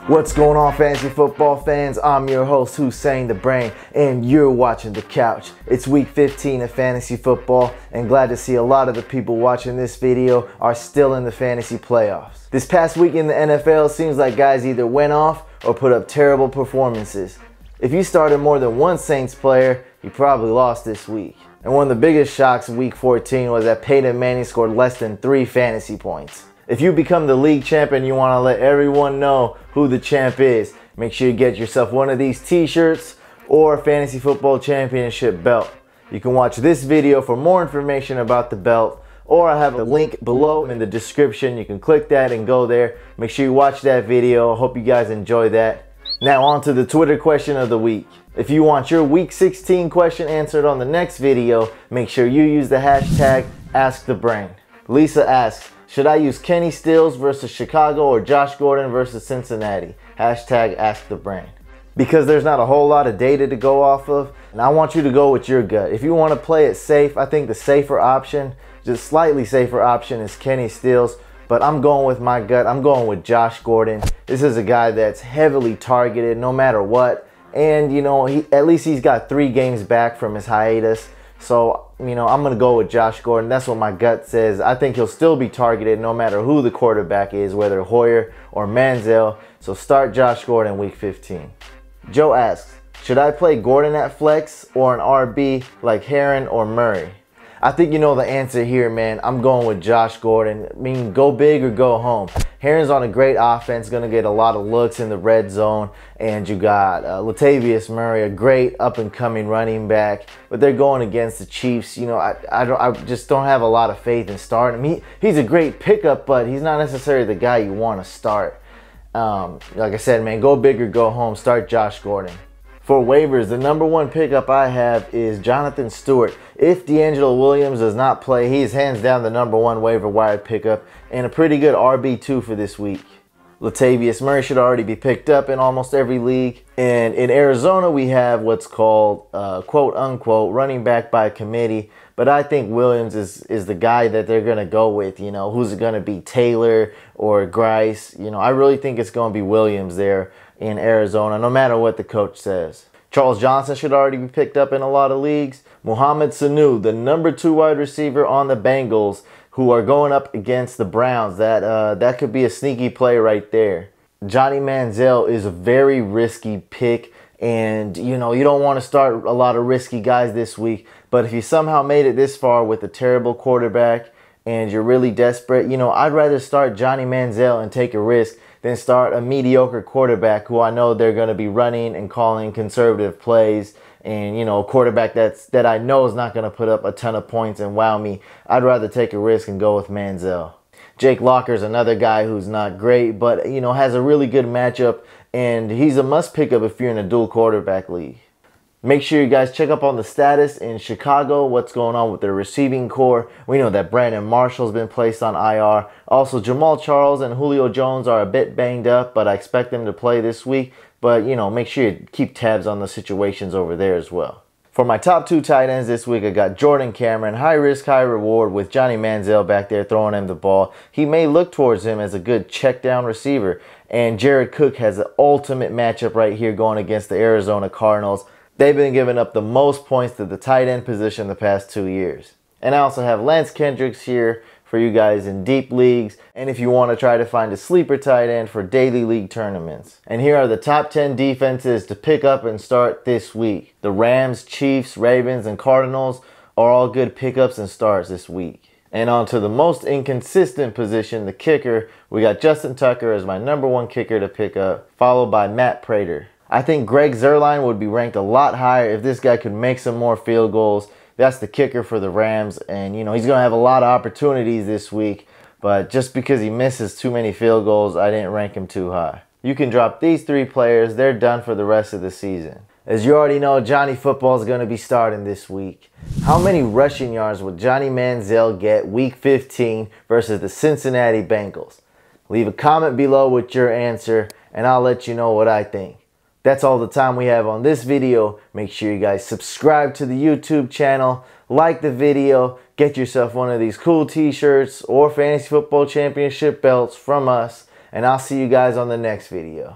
What's going on, fantasy football fans? I'm your host, Hussein the Brain, and you're watching The Couch. It's week 15 of fantasy football, and glad to see a lot of the people watching this video are still in the fantasy playoffs. This past week in the NFL, seems like guys either went off or put up terrible performances. If you started more than one Saints player, you probably lost this week. And one of the biggest shocks of week 14 was that Peyton Manning scored less than 3 fantasy points. If you become the league champ and you want to let everyone know who the champ is, make sure you get yourself one of these t-shirts or a fantasy football championship belt. You can watch this video for more information about the belt, or I have a link below in the description. You can click that and go there. Make sure you watch that video. I hope you guys enjoy that. Now on to the Twitter question of the week. If you want your week 16 question answered on the next video, make sure you use the hashtag AskTheBrain. Lisa asks, should I use Kenny Stills versus Chicago or Josh Gordon versus Cincinnati? Hashtag AskTheBrain. Because there's not a whole lot of data to go off of, and I want you to go with your gut. If you want to play it safe, I think the safer option, just slightly safer option, is Kenny Stills. But I'm going with my gut. I'm going with Josh Gordon. This is a guy that's heavily targeted no matter what. And, you know, at least he's got 3 games back from his hiatus. So, you know, I'm going to go with Josh Gordon. That's what my gut says. I think he'll still be targeted no matter who the quarterback is, whether Hoyer or Manziel. So start Josh Gordon week 15. Joe asks, should I play Gordon at flex or an RB like Heron or Murray? I think you know the answer here, man. I'm going with Josh Gordon. I mean, go big or go home. Heron's on a great offense, going to get a lot of looks in the red zone. And you got Latavius Murray, a great up-and-coming running back. But they're going against the Chiefs. You know, I just don't have a lot of faith in starting him. He's a great pickup, but he's not necessarily the guy you want to start. Like I said, man, go big or go home. Start Josh Gordon. For waivers, the number 1 pickup I have is Jonathan Stewart. If D'Angelo Williams does not play, he is hands down the number 1 waiver wire pickup and a pretty good RB2 for this week. Latavius Murray should already be picked up in almost every league. And in Arizona, we have what's called, quote-unquote, running back by committee. But I think Williams is the guy that they're going to go with. You know, who's it going to be, Taylor or Grice? You know, I really think it's going to be Williams there in Arizona, no matter what the coach says. Charles Johnson should already be picked up in a lot of leagues. Mohamed Sanu, the number 2 wide receiver on the Bengals, who are going up against the Browns. That could be a sneaky play right there. Johnny Manziel is a very risky pick, and you know, you don't want to start a lot of risky guys this week. But if you somehow made it this far with a terrible quarterback and you're really desperate, you know, I'd rather start Johnny Manziel and take a risk than start a mediocre quarterback who I know they're going to be running and calling conservative plays, and, you know, a quarterback that I know is not going to put up a ton of points and wow me. I'd rather take a risk and go with Manziel. Jake Locker's another guy who's not great, but, you know, has a really good matchup, and he's a must pick up if you're in a dual quarterback league. Make sure you guys check up on the status in Chicago, what's going on with their receiving core. We know that Brandon Marshall's been placed on IR. Also, Jamal Charles and Julio Jones are a bit banged up, but I expect them to play this week. But, you know, make sure you keep tabs on the situations over there as well. For my top 2 tight ends this week, I got Jordan Cameron, high risk, high reward with Johnny Manziel back there throwing him the ball. He may look towards him as a good check down receiver. And Jared Cook has the ultimate matchup right here going against the Arizona Cardinals. They've been giving up the most points to the tight end position the past 2 years. And I also have Lance Kendricks here for you guys in deep leagues, and if you want to try to find a sleeper tight end for daily league tournaments. And here are the top 10 defenses to pick up and start this week. The Rams, Chiefs, Ravens, and Cardinals are all good pickups and starts this week. And on to the most inconsistent position, the kicker. We got Justin Tucker as my number 1 kicker to pick up, followed by Matt Prater. I think Greg Zuerlein would be ranked a lot higher if this guy could make some more field goals. That's the kicker for the Rams, and you know, he's going to have a lot of opportunities this week, but just because he misses too many field goals, I didn't rank him too high. You can drop these 3 players. They're done for the rest of the season. As you already know, Johnny Football is going to be starting this week. How many rushing yards will Johnny Manziel get week 15 versus the Cincinnati Bengals? Leave a comment below with your answer, and I'll let you know what I think. That's all the time we have on this video. Make sure you guys subscribe to the YouTube channel, like the video, get yourself one of these cool t-shirts or fantasy football championship belts from us, and I'll see you guys on the next video.